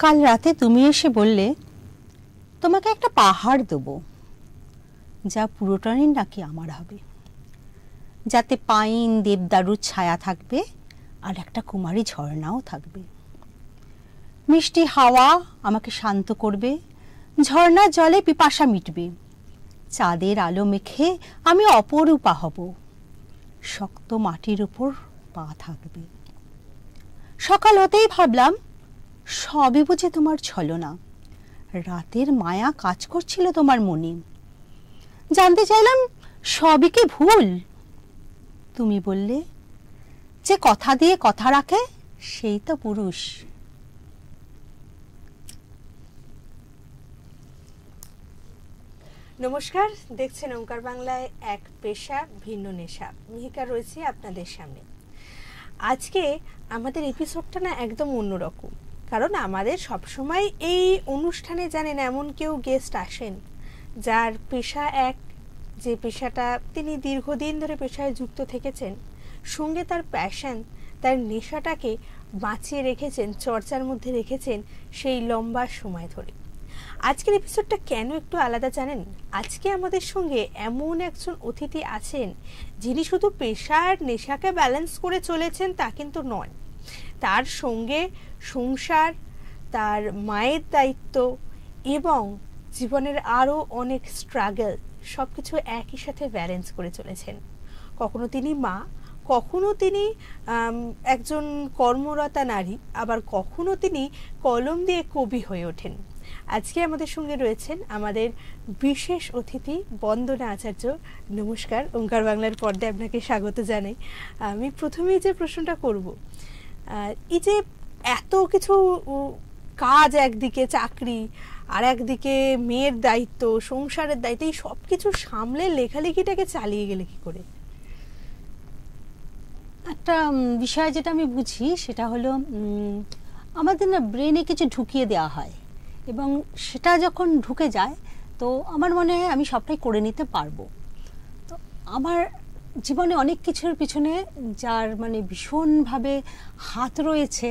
কাল রাতে তুমি এসে বললে তোমাকে একটা পাহাড় দেবো, যা পুরোটাই নাকি আমার হবে, যাতে পাইন দেবদারুর ছায়া থাকবে আর একটা কুমারী ঝর্ণাও থাকবে। মিষ্টি হাওয়া আমাকে শান্ত করবে, ঝর্ণার জলে পিপাসা মিটবে, চাঁদের আলো মেখে আমি অপরূপা হব, শক্ত মাটির উপর পা থাকবে। সকাল হতেই ভাবলাম সবই বুঝে তোমার ছলনা, রাতের মায়া কাজ করছিল তোমার মনে। জানতে চাইলাম সবই কি ভুল? তুমি বললে যে কথা দিয়ে কথা রাখে সেই তো পুরুষ। নমস্কার, দেখছেন ওঙ্কার বাংলায় এক পেশা ভিন্ন নেশা। মিহিকা রয়েছে আপনাদের সামনে। আজকে আমাদের এপিসোডটা না একদম অন্যরকম, কারণ আমাদের সবসময় এই অনুষ্ঠানে জানেন এমন কেউ গেস্ট আসেন যার পেশা এক, যে পেশাটা তিনি দীর্ঘদিন ধরে পেশায় যুক্ত থেকেছেন, সঙ্গে তার প্যাশন, তার নেশাটাকে বাঁচিয়ে রেখেছেন, চর্চার মধ্যে রেখেছেন সেই লম্বা সময় ধরে। আজকের এপিসোডটা কেন একটু আলাদা জানেন? আজকে আমাদের সঙ্গে এমন একজন অতিথি আছেন যিনি শুধু পেশার নেশাকে ব্যালেন্স করে চলেছেন তা কিন্তু নয়, তার সঙ্গে সংসার, তার মায়ের দায়িত্ব এবং জীবনের আরও অনেক স্ট্রাগল সব কিছু একই সাথে ব্যালেন্স করে চলেছেন। কখনো তিনি মা, কখনো তিনি একজন কর্মরতা নারী, আবার কখনো তিনি কলম দিয়ে কবি হয়ে ওঠেন। আজকে আমাদের সঙ্গে রয়েছেন আমাদের বিশেষ অতিথি বন্দনা আচার্য। নমস্কার, ওঙ্কার বাংলার পর্দায় আপনাকে স্বাগত জানাই। আমি প্রথমেই যে প্রশ্নটা করব, এই যে এত কিছু কাজ, একদিকে চাকরি আর একদিকে মেয়ের দায়িত্ব, সংসারের দায়িত্ব, এই সব কিছু সামলে লেখালেখিটাকে চালিয়ে গেলে কি করে? একটা বিষয় যেটা আমি বুঝি সেটা হলো আমাদের না ব্রেনে কিছু ঢুকিয়ে দেওয়া হয় এবং সেটা যখন ঢুকে যায় তো আমার মনে হয় আমি সবটাই করে নিতে পারবো। তো আমার জীবনে অনেক কিছুর পিছনে যার মানে ভীষণভাবে হাত রয়েছে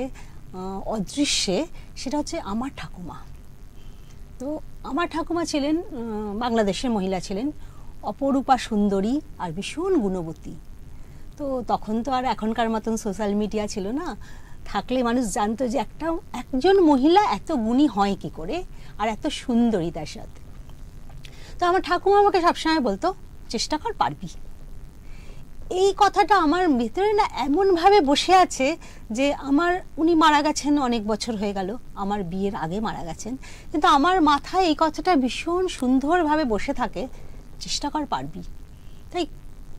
অদৃশ্যে, সেটা হচ্ছে আমার ঠাকুমা। তো আমার ঠাকুমা ছিলেন বাংলাদেশের মহিলা, ছিলেন অপরূপা সুন্দরী আর ভীষণ গুণবতী। তো তখন তো আর এখনকার মতন সোশ্যাল মিডিয়া ছিল না, থাকলে মানুষ জানতো যে একজন মহিলা এত গুণী হয় কি করে আর এত সুন্দরী তার সাথে। তো আমার ঠাকুমা আমাকে সবসময় বলতো চেষ্টা কর, পারবি। এই কথাটা আমার ভিতরে না এমনভাবে বসে আছে যে উনি মারা গেছেন, অনেক বছর হয়ে গেল, আমার বিয়ের আগে মারা গেছেন, কিন্তু আমার মাথায় এই কথাটা ভীষণ সুন্দরভাবে বসে থাকে, চেষ্টা কর, পারবি। তাই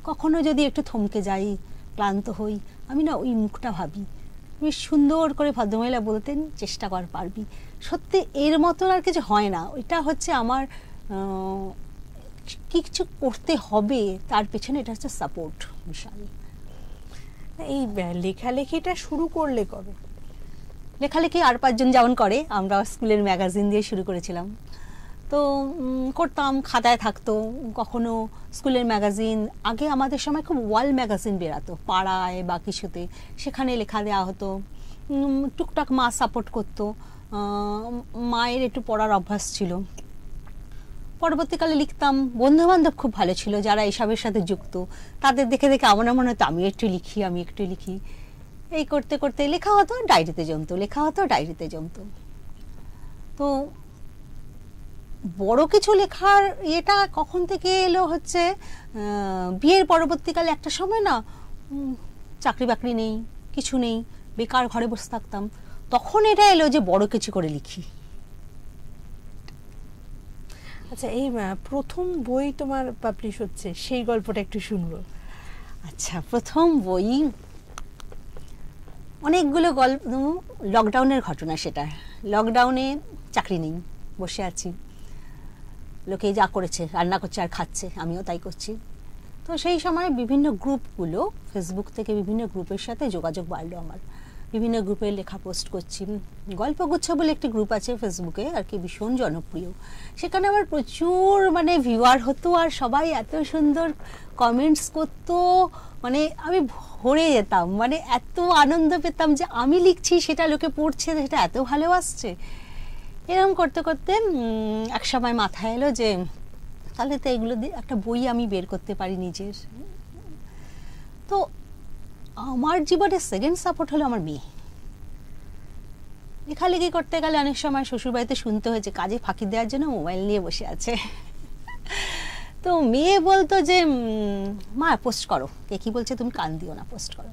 কখনো যদি একটু থমকে যাই, ক্লান্ত হই, আমি না ওই মুখটা ভাবি, বেশ সুন্দর করে ভদ্রমহিলা বলতেন চেষ্টা কর, পারবি। সত্যি এর মতো আর কিছু হয় না, ওইটা হচ্ছে আমার কিছু করতে হবে তার পেছনে, এটা হচ্ছে সাপোর্ট বিশাল। এই লেখালেখিটা শুরু করলে কবে? লেখালেখি আর 5 জন যেমন করে, আমরা স্কুলের ম্যাগাজিন দিয়ে শুরু করেছিলাম। তো করতাম, খাতায় থাকতো, কখনো স্কুলের ম্যাগাজিন, আগে আমাদের সময় খুব ওয়াল ম্যাগাজিন বেরাতো পাড়ায় বা কিছুতে, সেখানে লেখা দেওয়া হতো। টুকটাক মা সাপোর্ট করতো, মায়ের একটু পড়ার অভ্যাস ছিল। পরবর্তীকালে লিখতাম, বন্ধুবান্ধব খুব ভালো ছিল যারা এসবের সাথে যুক্ত, তাদের দেখে দেখে আমার মনে হতো আমি একটু লিখি। এই করতে করতে লেখা হতো, ডায়েরিতে জমতো, লেখা হতো, ডায়েরিতে জমতো। তো বড় কিছু লেখার এটা কখন থেকে এলো হচ্ছে বিয়ের পরবর্তীকালে। একটা সময় না চাকরি বাকরি নেই, কিছু নেই, বেকার ঘরে বসে থাকতাম, তখন এটা এলো যে বড় কিছু করে লিখি। আচ্ছা, এই প্রথম বই তোমার পাবলিশ হচ্ছে, সেই গল্পটা একটু শুনবো। আচ্ছা, প্রথম বই অনেকগুলো গল্প, লকডাউনের ঘটনা। সেটা লকডাউনে চাকরি নেই, বসে আছি, লোকে যা করেছে রান্না করছে আর খাচ্ছে, আমিও তাই করছি। তো সেই সময় বিভিন্ন গ্রুপগুলো, ফেসবুক থেকে বিভিন্ন গ্রুপের সাথে যোগাযোগ বাড়লো আমার। বিভিন্ন গ্রুপে লেখা পোস্ট করছি। গল্পগুচ্ছ বলে একটি গ্রুপ আছে ফেসবুকে আর কি, ভীষণ জনপ্রিয়। সেখানে আমার প্রচুর মানে ভিউয়ার হতো, আর সবাই এত সুন্দর কমেন্টস করতো, মানে আমি ভরে যেতাম, মানে এত আনন্দ পেতাম যে আমি লিখছি সেটা লোকে পড়ছে, সেটা এত ভালোবাসছে। এরকম করতে করতে এক সময় মাথায় এলো যে তাহলে তো এগুলো দিয়ে একটা বই আমি বের করতে পারি নিজের। তো আমার জীবনের সেকেন্ড সাপোর্ট হলো আমার মেয়ে। লেখালেখি করতে গেলে অনেক সময় শ্বশুরবাড়িতে শুনতে হয়েছে কাজে ফাঁকি দেওয়ার জন্য মোবাইল নিয়ে বসে আছে। তো মেয়ে বলতো যে মা পোস্ট করো, কে কি বলছে তুমি কান দিও না, পোস্ট করো।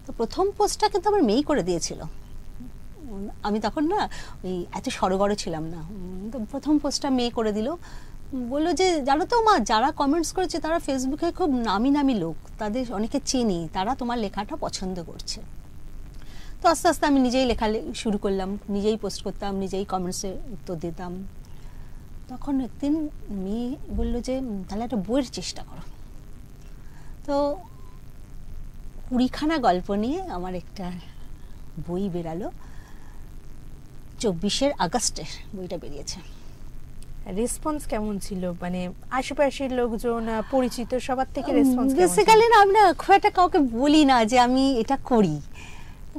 তো প্রথম পোস্টটা কিন্তু আমার মেয়েই করে দিয়েছিল। আমি তখন না ওই এত সড়গড় ছিলাম না। তো প্রথম পোস্টটা মেয়ে করে দিল, বললো যে জানো তো মা, যারা কমেন্টস করেছে তারা ফেসবুকে খুব নামি নামি লোক, তাদের অনেকে চিনি, তারা তোমার লেখাটা পছন্দ করছে। তো আস্তে আস্তে আমি নিজেই লেখা শুরু করলাম, নিজেই পোস্ট করতাম, নিজেই কমেন্টসে উত্তর দিতাম। তখন একদিন মেয়ে বললো যে তাহলে একটা বইয়ের চেষ্টা করো। তো 20খানা গল্প নিয়ে আমার একটা বই বেরালো, 24 আগস্টের বইটা বেরিয়েছে। রেসপন্স কেমন ছিল, মানে আশেপাশের লোকজন, পরিচিত সবার থেকে রেসপন্স? বেসিক্যালি না, আমি না খুব একটা কাউকে বলি না যে আমি এটা করি,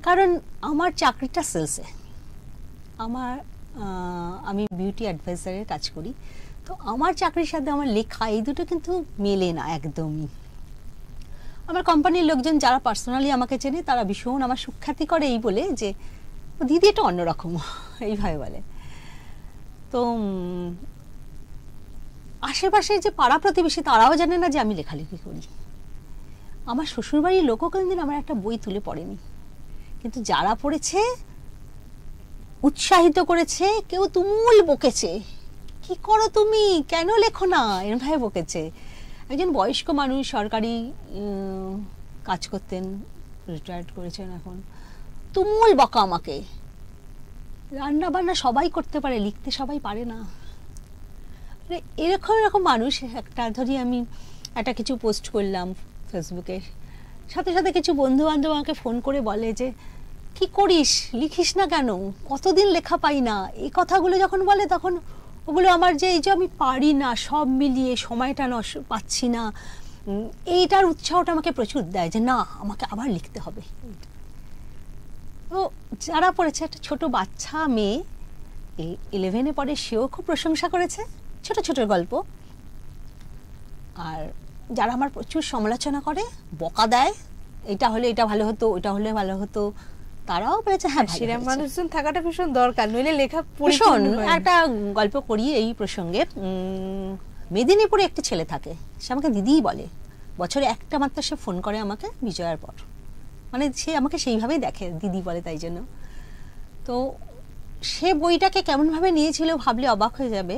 কারণ আমার চাকরিটা সেলসে। আমি বিউটি অ্যাডভাইজারের কাজ করি। তো আমার চাকরির সাথে আমার লেখা এই দুটো কিন্তু মেলে না একদমই। আমার কোম্পানির লোকজন যারা পার্সোনালি আমাকে চেনে তারা ভীষণ আমার সুখ্যাতি করে এই বলে যে দিদি এটা অন্যরকম, এইভাবে বলে। তো আশেপাশে যে পাড়া প্রতিবেশী তারাও জানে না যে আমি লেখালেখি করি। আমার শ্বশুরবাড়ির লোকও কোনদিন আমার একটা বই তুলে পড়েনি, কিন্তু যারা পড়েছে উৎসাহিত করেছে, কেউ তুমুল বকেছে, কি করো তুমি, কেন লেখো না, এরকম ভাবে বকেছে। একজন বয়স্ক মানুষ সরকারি কাজ করতেন, রিটায়ার্ড করেছেন এখন, তুমুল বকা আমাকে, রান্না বান্না সবাই করতে পারে, লিখতে সবাই পারে না। এরকম এরকম মানুষ। একটা ধরি আমি একটা কিছু পোস্ট করলাম ফেসবুকে, সাথে সাথে কিছু বন্ধু বান্ধব আমাকে ফোন করে বলে যে কি করিস, লিখিস না কেন, কতদিন লেখা পাই না। এই কথাগুলো যখন বলে তখন ওগুলো আমার যে এই যে আমি পারি না, সব মিলিয়ে সময়টা পাচ্ছি না, এইটার উৎসাহটা আমাকে প্রচুর দেয় যে না আমাকে আবার লিখতে হবে। তো যারা পড়েছে, একটা ছোট বাচ্চা মেয়ে 11-এ পড়ে, সেও খুব প্রশংসা করেছে, ছোট ছোট গল্প। আর যারা আমার প্রচুর সমালোচনা করে, বকা দেয়, এটা হলে এটা ভালো হতো, ওইটা হলে ভালো হতো, তারাও বলেছে হ্যাঁ সেরকম মানুষজন থাকাটা ভীষণ দরকার, নইলে লেখা ভীষণ। একটা গল্প করি এই প্রসঙ্গে। মেদিনীপুরে একটি ছেলে থাকে, সে আমাকে দিদিই বলে, বছরে একটা মাত্র সে ফোন করে আমাকে বিজয়ার পর, মানে সে আমাকে সেইভাবেই দেখে, দিদি বলে তাই জন্য। তো সে বইটাকে কেমনভাবে নিয়েছিল ভাবলে অবাক হয়ে যাবে।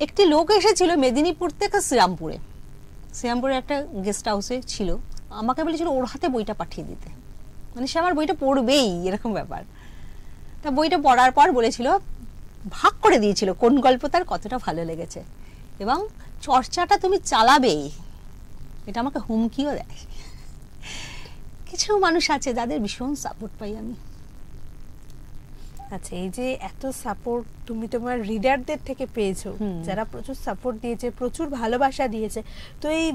একটি লোক এসেছিল মেদিনীপুর থেকে শ্রীরামপুরে একটা গেস্ট হাউসে ছিল, আমাকে বলেছিল ওর হাতে বইটা পাঠিয়ে দিতে, মানে সে আমার বইটা পড়বেই এরকম ব্যাপার। তা বইটা পড়ার পর বলেছিল, ভাগ করে দিয়েছিল কোন গল্প তার কতটা ভালো লেগেছে, এবং চর্চাটা তুমি চালাবেই, এটা আমাকে হুমকিও দেয়। কিছু মানুষ আছে যাদের ভীষণ সাপোর্ট পাই আমি। আচ্ছা, এই যে এত সাপোর্ট তুমি তোমার রিডারদের থেকে পেয়েছো, যারা প্রচুর সাপোর্ট দিয়েছে, প্রচুর ভালোবাসা দিয়েছে, তো এই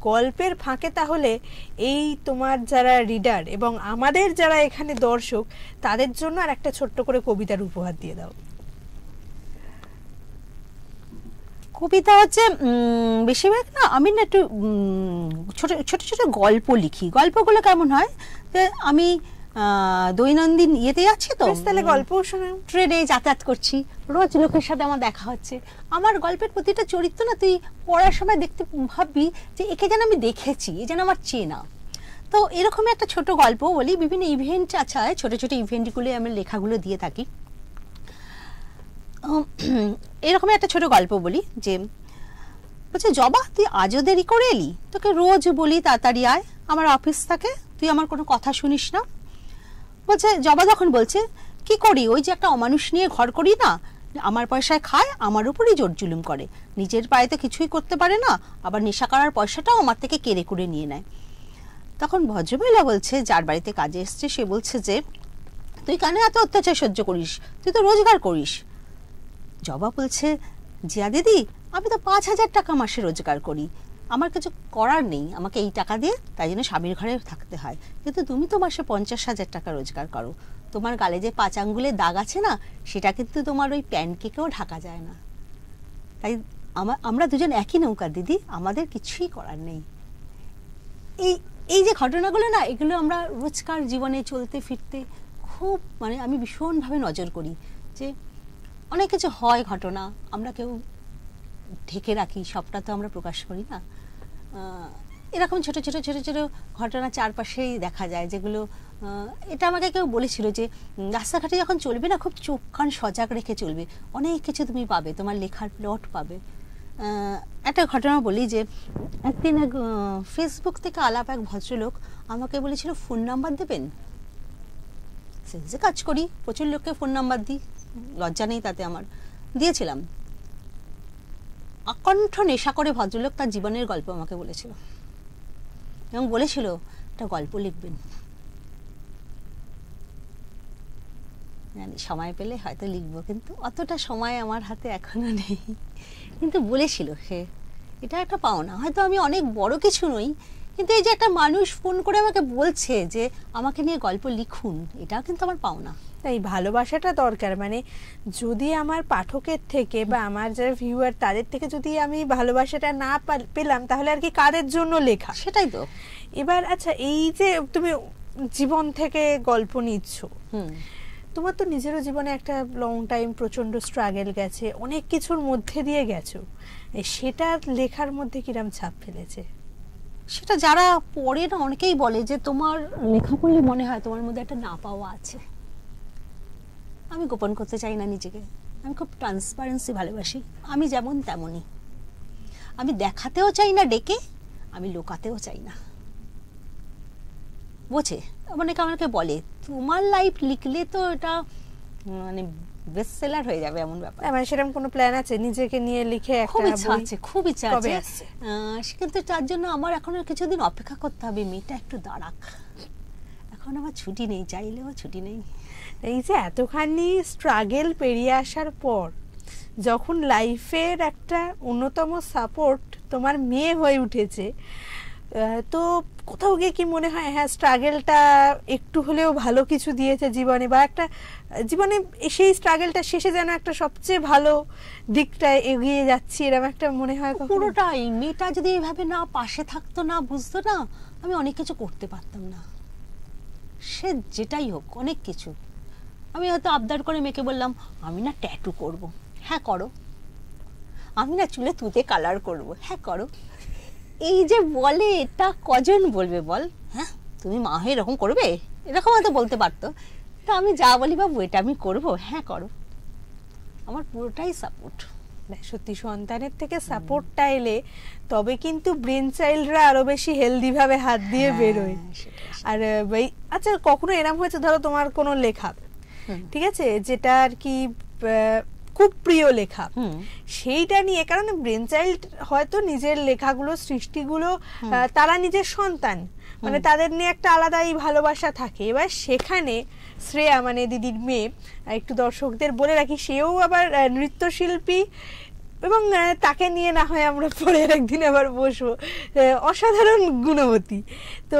গল্পের ফাঁকে তাহলে এই তোমার যারা রিডার এবং আমাদের যারা এখানে দর্শক, তাদের জন্য আর একটা ছোট্ট করে কবিতার উপহার দিয়ে দাও। কবিতা হচ্ছে বেশিরভাগ না আমি না একটু ছোট ছোট ছোট গল্প লিখি। গল্পগুলো কেমন হয়, আমি দৈনন্দিন ইয়েতে যাচ্ছি, তো তাহলে গল্প শোনাও। ট্রেনে যাতায়াত করছি, রোজ লোকের সাথে আমার দেখা হচ্ছে, আমার গল্পের প্রতিটা চরিত্র না তুই পড়ার সময় দেখতে ভাববি যে একে যেন আমি দেখেছি, এ যেন আমার চেনা। তো এরকমই একটা ছোট গল্প বলি। বিভিন্ন ইভেন্ট আছে, ছোট ছোট ইভেন্টগুলো আমি লেখাগুলো দিয়ে থাকি। এরকমই একটা ছোট গল্প বলি যে বলছে, জবা তুই আজও দেরি করে এলি, তোকে রোজ বলি তাড়াতাড়ি আয়, আমার অফিস থাকে, তুই আমার কোনো কথা শুনিস না। বলছে জবা যখন বলছে, কি করি, ওই যে একটা অমানুষ নিয়ে ঘর করি না, আমার পয়সায় খায়, আমার উপরই জোর জুলুম করে, নিজের পায়ে তো কিছুই করতে পারে না, আবার নেশা করার পয়সাটাও আমার থেকে কেড়ে করে নিয়ে নেয়। তখন ভদ্রমহিলা বলছে, যার বাড়িতে কাজে এসছে, সে বলছে যে তুই কেন এত অত্যাচার সহ্য করিস, তুই তো রোজগার করিস। জবা বলছে, জিয়া দিদি আমি তো 5,000 টাকা মাসে রোজগার করি, আমার কিছু করার নেই, আমাকে এই টাকা দিয়ে তাই জন্য স্বামীর ঘরে থাকতে হয়, কিন্তু তুমি তো মাসে 50,000 টাকা রোজগার করো, তোমার গালে যে 5 আঙ্গুলের দাগ আছে না, সেটা কিন্তু তোমার ওই প্যানকেকেও ঢাকা যায় না। তাই আমরা দুজন একই নৌকা দিদি, আমাদের কিছুই করার নেই। এই যে ঘটনাগুলো না, এগুলো আমরা রোজকার জীবনে চলতে ফিরতে খুব মানে আমি ভীষণভাবে নজর করি যে অনেক কিছু হয় ঘটনা, আমরা কেউ ঢেকে রাখি, সবটা তো আমরা প্রকাশ করি না। এরকম ছোট ছোট ছোট ছোট ঘটনা চারপাশেই দেখা যায়, যেগুলো এটা আমাকে কেউ বলেছিল যে রাস্তাঘাটে যখন চলবে না, খুব চোখ কান সজাগ রেখে চলবে, অনেক কিছু তুমি পাবে, তোমার লেখার প্লট পাবে। একটা ঘটনা বলি যে একদিন ফেসবুক থেকে আলাপ এক ভদ্রলোক আমাকে বলেছিল ফোন নাম্বার দেবেন। সেলসে কাজ করি, প্রচুর লোককে ফোন নাম্বার দিই, লজ্জা নেই তাতে আমার। দিয়েছিলাম। আকণ্ঠ নেশা করে ভদ্রলোক তার জীবনের গল্প আমাকে বলেছিল এবং বলেছিল একটা গল্প লিখবেন। জানি সময় পেলে হয়তো লিখবো, কিন্তু অতটা সময় আমার হাতে এখনো নেই। কিন্তু বলেছিল সে, এটা একটা পাওনা। হয়তো আমি অনেক বড় কিছু নই, কিন্তু এই যে একটা মানুষ ফোন করে আমাকে বলছে যে আমাকে নিয়ে গল্প লিখুন, এটাও কিন্তু আমার পাওনা। এই ভালোবাসাটা দরকার, মানে যদি আমার পাঠকের থেকে বা আমার যারা ভিউয়ার তাদের থেকে যদি আমি ভালোবাসাটা না পেলাম, তাহলে আর কি কাদের জন্য লেখা? সেটাই তো। এবার আচ্ছা, এই যে তুমি জীবন থেকে গল্প নিচ্ছ, তোমার তো নিজেরও জীবনে একটা লং টাইম প্রচন্ড স্ট্রাগল গেছে, অনেক কিছুর মধ্যে দিয়ে গেছো, সেটা লেখার মধ্যে কিরম ছাপ ফেলেছে? সেটা যারা পড়ে না, অনেকেই বলে যে তোমার লেখা পড়লে মনে হয় তোমার মধ্যে একটা না পাওয়া আছে। আমি গোপন করতে চাই না নিজেকে, আমি খুব ট্রান্সপারেন্সি ভালোবাসি, আমি যেমন তেমনই। আমি দেখাতেও চাই না ডেকে, আমি লোকাতেও চাই না। বোঝে অনেকে আমাকে বলে তোমার লাইফ লিখলে তো এটা মানে বেস্ট সেলার হয়ে যাবে, এমন ব্যাপার। মানে সেরকম কোনো প্ল্যান আছে নিজেকে নিয়ে লিখে? খুব ইচ্ছা আছে, খুব ইচ্ছা আছে, কিন্তু তার জন্য আমার এখন কিছুদিন অপেক্ষা করতে হবে, মেয়েটা একটু দাঁড়াক। এখন আমার ছুটি নেই, চাইলেও ছুটি নেই। এই যে এতখানি স্ট্রাগল পেরিয়ে আসার পর যখন লাইফের একটা অন্যতম সাপোর্ট তোমার মেয়ে হয়ে উঠেছে, তো কোথাও গিয়ে কি মনে হয় হ্যাঁ স্ট্রাগলটা একটু হলেও ভালো কিছু দিয়েছে জীবনে, বা একটা জীবনে সেই স্ট্রাগলটা শেষে যেন একটা সবচেয়ে ভালো দিকটায় এগিয়ে যাচ্ছি, এরকম একটা মনে হয়? পুরোটাই। মেয়েটা যদি এইভাবে না পাশে থাকতো, না বুঝতো না, আমি অনেক কিছু করতে পারতাম না। সে যেটাই হোক, অনেক কিছু। আমি হয়তো আবদার করে মেয়েকে বললাম আমি না ট্যাটু করব, হ্যাঁ করো। আমি না চুলে তুতে কালার করব, হ্যাঁ করো। এই যে বলে, এটা কজন বলবে বল? হ্যাঁ তুমি মা হয়ে এরকম করবে, এরকম হয়তো বলতে পারতো। তা আমি যা বলি বাবু এটা আমি করব, হ্যাঁ করো। আমার পুরোটাই সাপোর্ট। সত্যি সন্তানের থেকে সাপোর্টটা এলে তবে কিন্তু ব্রেন চাইল্ডরা আরো বেশি হেলদি ভাবে হাত দিয়ে বেরোয়। আর আচ্ছা, কখনো এরকম হয়েছে ধরো তোমার কোনো লেখা, ঠিক আছে, যেটা আর কি খুব প্রিয় লেখা, সেইটা নিয়ে, কারণ ব্রেন চাইল্ড হয়তো নিজের লেখাগুলো সৃষ্টিগুলো তারা নিজের সন্তান, মানে তাদের নিয়ে একটা আলাদাই ভালোবাসা থাকে। এবার সেখানে শ্রেয়া মানে দিদির মেয়ে, একটু দর্শকদের বলে রাখি, সেও আবার নৃত্যশিল্পী, এবং তাকে নিয়ে না হয় আমরা পরে একদিন আবার বসবো, অসাধারণ গুণবতী। তো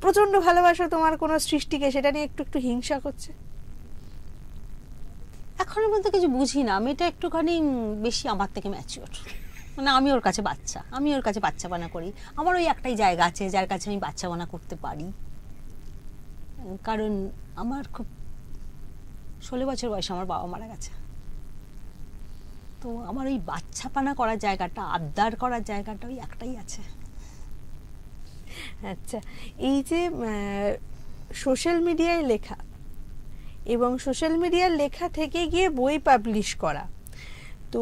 প্রচন্ড ভালোবাসা তোমার কোনো সৃষ্টিকে, সেটা নিয়ে একটু একটু হিংসা করছে? এখনের মধ্যে কিছু বুঝি না, মেয়েটা একটুখানি বেশি আমার থেকে ম্যাচিওর, মানে আমি ওর কাছে বাচ্চা, আমি ওর কাছে বাচ্চা বানা করি। আমার ওই একটাই জায়গা আছে যার কাছে আমি বাচ্চা বানা করতে পারি, কারণ আমার খুব 16 বছর বয়সে আমার বাবা মারা গেছে। তো আমার ওই বাচ্চা পানা করার জায়গাটা, আবদার করার জায়গাটা ওই একটাই আছে। আচ্ছা, এই যে সোশ্যাল মিডিয়ায় লেখা এবং সোশ্যাল মিডিয়ার লেখা থেকে গিয়ে বই পাবলিশ করা, তো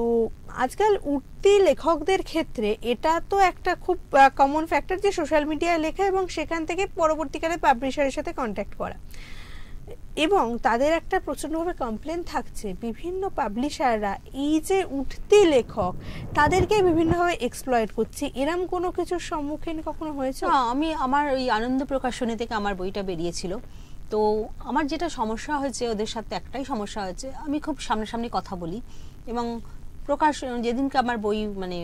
আজকাল উঠতি লেখকদের ক্ষেত্রে এটা তো একটা খুব কমন ফ্যাক্টর যে সোশ্যাল মিডিয়ায় লেখা এবং সেখান থেকে পরবর্তীকালে পাবলিশারের সাথে কন্ট্যাক্ট করা। এবং তাদের একটা প্রচণ্ডভাবে কমপ্লেন থাকছে বিভিন্ন পাবলিশাররা এই যে উঠতি লেখক তাদেরকে বিভিন্নভাবে এক্সপ্লয়েট করছে, এরম কোনো কিছুর সম্মুখীন কখনো হয়েছে? আমি আমার ওই আনন্দ প্রকাশনী থেকে আমার বইটা বেরিয়েছিল, তো আমার যেটা সমস্যা হয়েছে ওদের সাথে একটাই সমস্যা হয়েছে, আমি খুব সামনাসামনি কথা বলি এবং যেদিনকে আমার বই মানে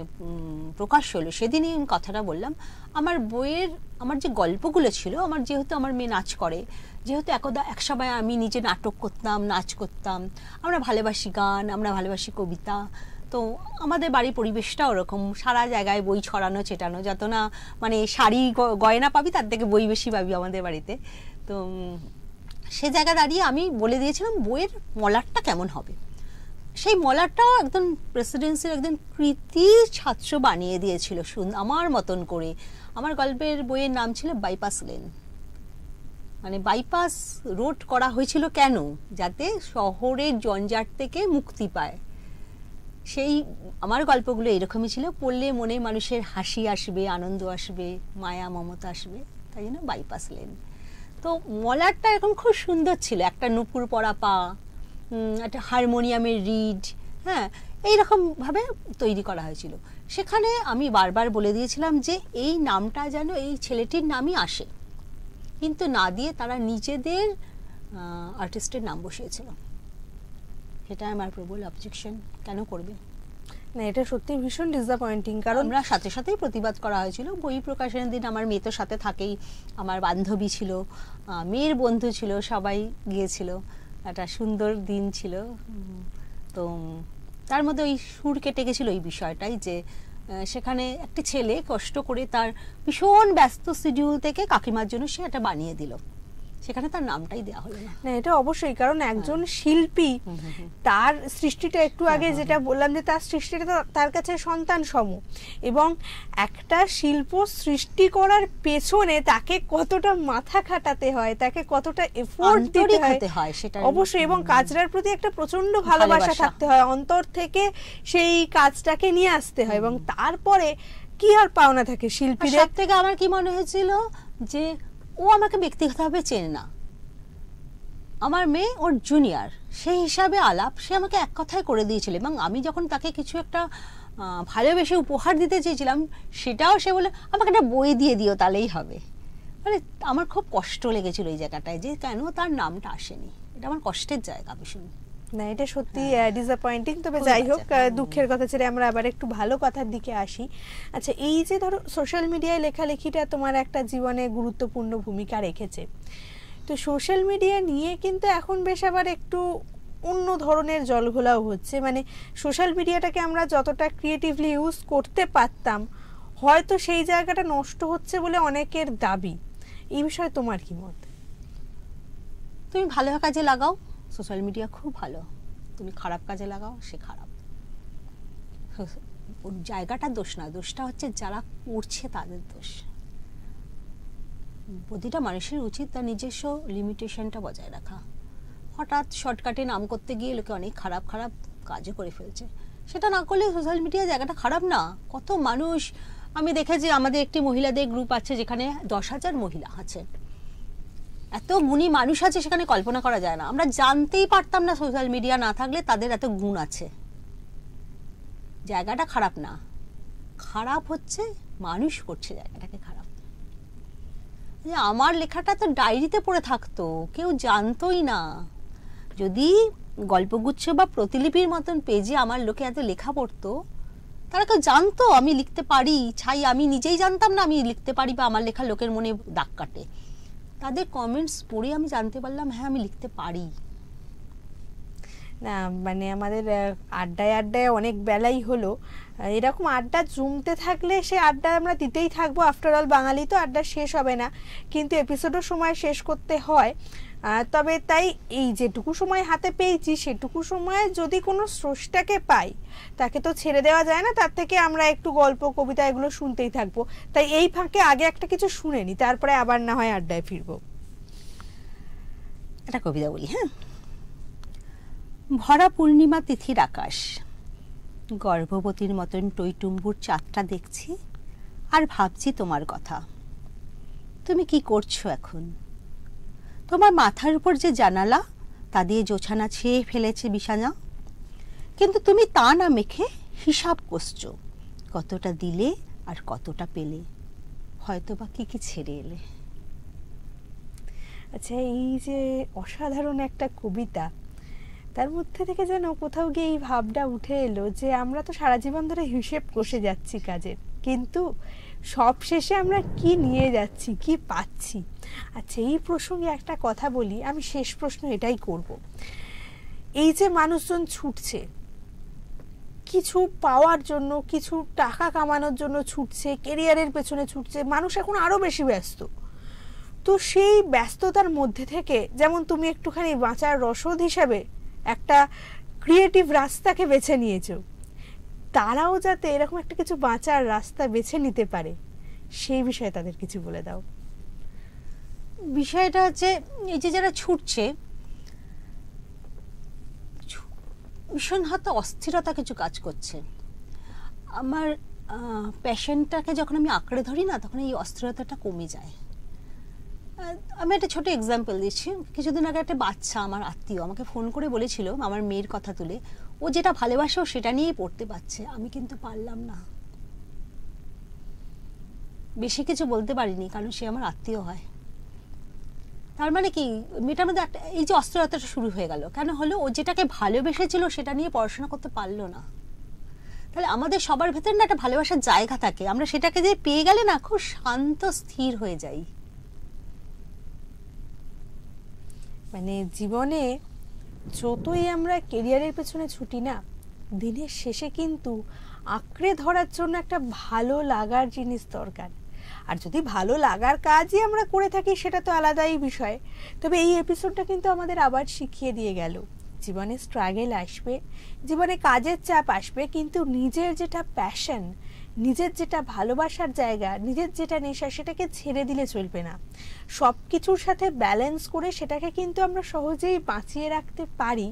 প্রকাশ হলো সেদিনই আমি কথাটা বললাম। আমার বইয়ের আমার যে গল্পগুলো ছিল, আমার যেহেতু আমার মেয়ে নাচ করে, যেহেতু এক সময় আমি নিজে নাটক করতাম, নাচ করতাম, আমরা ভালোবাসি গান, আমরা ভালোবাসি কবিতা, তো আমাদের বাড়ির পরিবেশটা ওরকম, সারা জায়গায় বই ছড়ানো ছেটানো, যত না মানে শাড়ি গয়না পাবি তার থেকে বই বেশি পাবি আমাদের বাড়িতে। তো সে জায়গা দাঁড়িয়ে আমি বলে দিয়েছিলাম বইয়ের মলাটটা কেমন হবে। সেই মলাটটাও একদম প্রেসিডেন্সির একজন কৃতি ছাত্র বানিয়ে দিয়েছিল আমার মতন করে। আমার গল্পের বইয়ের নাম ছিল বাইপাস লেন, মানে বাইপাস রোড করা হয়েছিল কেন, যাতে শহরের জঞ্জাট থেকে মুক্তি পায়। সেই আমার গল্পগুলো এরকমই ছিল, পড়লে মনে মানুষের হাসি আসবে, আনন্দ আসবে, মায়া মমতা আসবে, তাই জন্য বাইপাস লেন। তো মলাটটা এরকম খুব সুন্দর ছিল, একটা নুপুর পরা পা, একটা হারমোনিয়ামের রিড, হ্যাঁ, এইরকমভাবে তৈরি করা হয়েছিল। সেখানে আমি বারবার বলে দিয়েছিলাম যে এই নামটা যেন এই ছেলেটির নামই আসে, কিন্তু না দিয়ে তারা নিজেদের আর্টিস্টের নাম বসিয়েছিল। সেটা আমার প্রবল অবজেকশন, কেন করবে না, এটা সত্যি ভীষণ ডিসঅ্যাপয়েন্টিং। কারণ আমরা সাথে সাথেই প্রতিবাদ করা হয়েছিল। বই প্রকাশের দিন আমার মেয়ে তো সাথে থাকেই, আমার বান্ধবী ছিল, মেয়ের বন্ধু ছিল, সবাই গিয়েছিল, একটা সুন্দর দিন ছিল। তো তার মধ্যে ওই সুর কেটে গেছিল এই বিষয়টাই যে সেখানে একটি ছেলে কষ্ট করে তার ভীষণ ব্যস্ত শিডিউল থেকে কাকিমার জন্য সে এটা বানিয়ে দিল, সেখানে তার নামটাই দেওয়া হলো না। না, এটা অবশ্যই, কারণ একজন শিল্পী তার সৃষ্টিটা একটু আগে যেটা বললাম যে তার সৃষ্টিটা তার কাছে সন্তান সম, এবং একটা শিল্প সৃষ্টি করার পেছনে তাকে কতটা মাথা খাটাতে হয়, তাকে কতটা এফোর্ট দিতে হয় সেটা অবশ্যই, এবং কাজটার প্রতি একটা প্রচন্ড ভালোবাসা থাকতে হয়, অন্তর থেকে সেই কাজটাকে নিয়ে আসতে হয়, এবং তারপরে কি আর পাওনা থাকে শিল্পীদের। সব থেকে আমার কি মনে হয়েছিল যে ও আমাকে ব্যক্তিগতভাবে চেনে না, আমার মেয়ে ওর জুনিয়র, সেই হিসাবে আলাপ সে আমাকে এক কথায় করে দিয়েছিল, এবং আমি যখন তাকে কিছু একটা ভালোবেসে উপহার দিতে চেয়েছিলাম সেটাও সে বলে আমাকে একটা বই দিয়ে দিও তাহলেই হবে। মানে আমার খুব কষ্ট লেগেছিল এই জায়গাটায় যে কেন তার নামটা আসেনি, এটা আমার কষ্টের জায়গা ভীষণ। না, এটা সত্যি ডিসঅ্যাপয়েন্টিং। তবে যাই হোক, দুঃখের কথা ছেড়ে আমরা আবার একটু ভালো কথার দিকে আসি। আচ্ছা, এই যে ধরো সোশ্যাল মিডিয়ায় লেখালেখিটা তোমার একটা জীবনে গুরুত্বপূর্ণ ভূমিকা রেখেছে, তো সোশ্যাল মিডিয়া নিয়ে কিন্তু এখন বেশ আবার একটু অন্য ধরনের জলঘোলাও হচ্ছে। মানে সোশ্যাল মিডিয়াটাকে আমরা যতটা ক্রিয়েটিভলি ইউজ করতে পারতাম হয়তো সেই জায়গাটা নষ্ট হচ্ছে বলে অনেকের দাবি। এই বিষয়ে তোমার কি মত? তুমি ভালো কাজে লাগাও, সোশ্যাল মিডিয়া খুব ভালো, তুমি খারাপ কাজে লাগাও সে খারাপ। ওর জায়গাটা দোষ না, দোষটা হচ্ছে যারা করছে তাদের দোষ। প্রতিটা মানুষের উচিত তার নিজস্ব লিমিটেশনটা বজায় রাখা। হঠাৎ শর্টকাটে নাম করতে গিয়ে লোকে অনেক খারাপ খারাপ কাজও করে ফেলছে, সেটা না করলে সোশ্যাল মিডিয়া জায়গাটা খারাপ না। কত মানুষ আমি দেখেছি, আমাদের একটি মহিলাদের গ্রুপ আছে যেখানে 10,000 মহিলা আছে, এত গুণী মানুষ আছে সেখানে কল্পনা করা যায় না। আমরা জানতেই পারতাম না সোশ্যাল মিডিয়া না থাকলে তাদের এত গুণ আছে। জায়গাটা খারাপ না, খারাপ হচ্ছে মানুষ করছে জায়গাটাকে খারাপ। আমার লেখাটা তো ডায়েরিতে পড়ে থাকতো, কেউ জানতোই না। যদি গল্পগুচ্ছ বা প্রতিলিপির মতন পেজে আমার লোকে এত লেখা পড়তো, তারা কেউ জানতো আমি লিখতে পারি, আমি নিজেই জানতাম না আমি লিখতে পারি বা আমার লেখা লোকের মনে দাগ কাটে। তাদের কমেন্টস পড়ে আমি জানতে পারলাম হ্যাঁ আমি লিখতে পারি। না মানে আমাদের আড্ডায় আড্ডায় অনেক বেলাই হলো, এরকম আড্ডা জমতে থাকলে সে আড্ডা আমরা দিতেই থাকবো। আফটার অল বাঙালি তো, আড্ডা শেষ হবে না, কিন্তু এপিসোডও সময় শেষ করতে হয়। তবে তাই এই যেটুকু সময় হাতে পেয়েছি সেটুকু সময় যদি কোনো স্রষ্টাকে পাই তাকে তো ছেড়ে দেওয়া যায় না, তার থেকে আমরা একটু গল্প কবিতা এগুলো শুনতেই থাকবো। তাই এই ফাঁকে আগে একটা কিছু শুনে নি, তারপরে আবার না হয় আড্ডায় ফিরবো। একটা কবিতা বলি, হ্যাঁ। ভরা পূর্ণিমা তিথির আকাশ, গর্ভবতীর মতন টইটুম্বুর চাঁদটা দেখছি আর ভাবছি তোমার কথা। তুমি কি করছো এখন? তোমার মাথার উপর যে জানালা তা দিয়ে জোছানা ছেয়ে ফেলেছে বিছানা, কিন্তু তুমি তা না মেখে হিসাব করছো কতটা দিলে আর কতটা পেলে, হয়তো বা কি কি ছেড়ে এলে। আচ্ছা, এই যে অসাধারণ একটা কবিতা, তার মধ্যে থেকে যেন কোথাও গিয়ে এই ভাবটা উঠে এলো যে আমরা তো সারা জীবন ধরে হিসেব কষে যাচ্ছি কাজের, কিন্তু সব শেষে আমরা কি নিয়ে যাচ্ছি, কি পাচ্ছি। আচ্ছা, এই প্রসঙ্গে একটা কথা বলি, আমি শেষ প্রশ্ন এটাই করব। এই যে মানুষজন ছুটছে কিছু পাওয়ার জন্য, কিছু টাকা কামানোর জন্য ছুটছে, কেরিয়ারের পেছনে ছুটছে, মানুষ এখন আরো বেশি ব্যস্ত। তো সেই ব্যস্ততার মধ্যে থেকে যেমন তুমি একটুখানি বাঁচার রসদ হিসাবে একটা ক্রিয়েটিভ রাস্তাকে বেছে নিয়েছো, তারাও যাতে এরকম একটা কিছু বাঁচার রাস্তা বেছে নিতে পারে সেই বিষয়ে তাদের কিছু বলে দাও। বিষয়টা হচ্ছে এই যে যারা ছুটছে, ভীষণ হয়তো অস্থিরতা কিছু কাজ করছে। আমার প্যাশনটাকে যখন আমি আঁকড়ে ধরি না, তখন এই অস্থিরতাটা কমে যায়। আমি একটা ছোট এক্সাম্পল দিচ্ছি। কিছুদিন আগে একটা বাচ্চা, আমার আত্মীয়, আমাকে ফোন করে বলেছিল আমার মেয়ের কথা তুলে, ও যেটা ভালোবাসে ও সেটা নিয়েই পড়তে পারছে, আমি কিন্তু পারলাম না। বেশি কিছু বলতে পারিনি, কারণ সে আমার আত্মীয় হয়। তার মানে কি, মেয়েটার মধ্যে একটা এই যে অস্থিরতাটা শুরু হয়ে গেল। কেন হলো? ও যেটাকে ভালোবেসেছিল সেটা নিয়ে পড়াশোনা করতে পারলো না। তাহলে আমাদের সবার ভেতর না একটা ভালোবাসার জায়গা থাকে, আমরা সেটাকে যে পেয়ে গেলে না খুব শান্ত স্থির হয়ে যাই। মানে জীবনে যতই আমরা কেরিয়ারের পেছনে ছুটি না, দিনের শেষে কিন্তু আঁকড়ে ধরার জন্য একটা ভালো লাগার জিনিস দরকার। আর যদি ভালো লাগার কাজই আমরা করে থাকি সেটা তো আলাদাই বিষয়। তবে এই এপিসোডটা কিন্তু আমাদের আবার শিখিয়ে দিয়ে গেল, জীবনে স্ট্রাগল আসবে, জীবনে কাজের চাপ আসবে, কিন্তু নিজের যেটা প্যাশন, নিজের যেটা ভালোবাসার জায়গা, নিজের যেটা নেশা, সেটাকে ছেড়ে দিলে চলবে না। সব কিছুর সাথে ব্যালেন্স করে সেটাকে কিন্তু আমরা সহজেই বাঁচিয়ে রাখতে পারি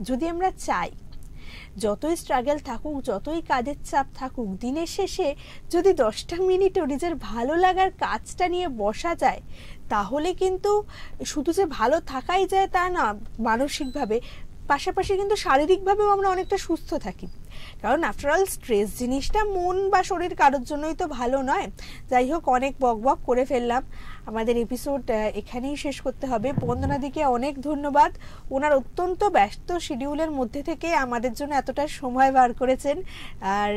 যদি আমরা চাই। যতই স্ট্রাগল থাকুক, যতই কাজের চাপ থাকুক, দিনের শেষে যদি 10টা মিনিটও নিজের ভালো লাগার কাজটা নিয়ে বসা যায়, তাহলে কিন্তু শুধু যে ভালো থাকাই যায় তা না, মানসিকভাবে পাশাপাশি কিন্তু শারীরিকভাবেও আমরা অনেকটা সুস্থ থাকি। কারণ আফটারঅল স্ট্রেস জিনিসটা মন বা শরীর কারোর জন্যই তো ভালো নয়। যাই হোক, অনেক বকবক করে ফেললাম, আমাদের এপিসোড এখানেই শেষ করতে হবে। বন্দনাদিকে অনেক ধন্যবাদ, ওনার অত্যন্ত ব্যস্ত শিডিউলের মধ্যে থেকে আমাদের জন্য এতটা সময় বার করেছেন। আর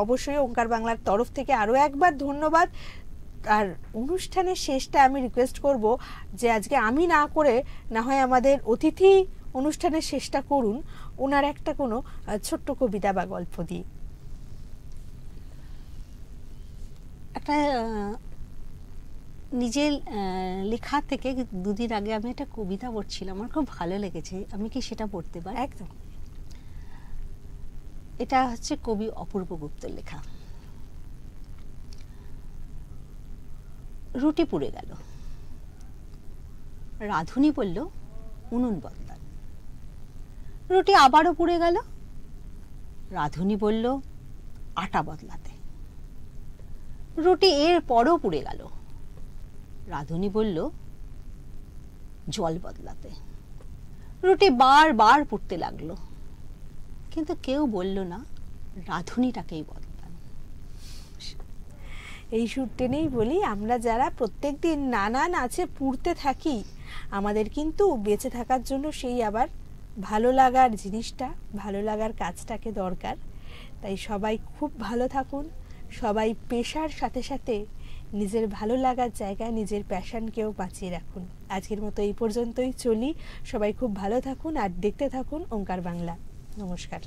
অবশ্যই ওঙ্কার বাংলার তরফ থেকে আরও একবার ধন্যবাদ। আর অনুষ্ঠানের শেষটা আমি রিকোয়েস্ট করব যে আজকে আমি না করে না হয় আমাদের অতিথি অনুষ্ঠানের শেষটা করুন, ওনার একটা কোনো ছোট্ট কবিতা বা গল্প দিয়ে। একটা নিজের লেখা থেকে দুদিন আগে আমি একটা কবিতা পড়ছিলাম, আমার খুব ভালো লেগেছে, আমি কি সেটা পড়তে পারি? একদম। এটা হচ্ছে কবি অপূর্ব গুপ্তের লেখা। রুটি পুড়ে গেল, রাঁধুনি বলল উনুন বদলান। রুটি আবারও পুড়ে গেল, রাঁধুনি বলল আটা বদলাতে। রুটি এর পরও পুড়ে গেল, রাঁধুনি বলল জল বদলাতে। রুটি বারবার পুড়তে লাগলো, কিন্তু কেউ বলল না রাঁধুনিটাকেই বদলান। এই সুর টেনেই বলি, আমরা যারা প্রত্যেকদিন নানান আছে পুড়তে থাকি, আমাদের কিন্তু বেঁচে থাকার জন্য সেই আবার ভালো লাগার জিনিসটা, ভালো লাগার কাজটাকে দরকার। তাই সবাই খুব ভালো থাকুন, সবাই পেশার সাথে সাথে নিজের ভালো লাগার জায়গায় নিজের প্যাশনকেও বাঁচিয়ে রাখুন। আজকের মতো এই পর্যন্তই, চলি। সবাই খুব ভালো থাকুন আর দেখতে থাকুন ওঙ্কার বাংলা। নমস্কার।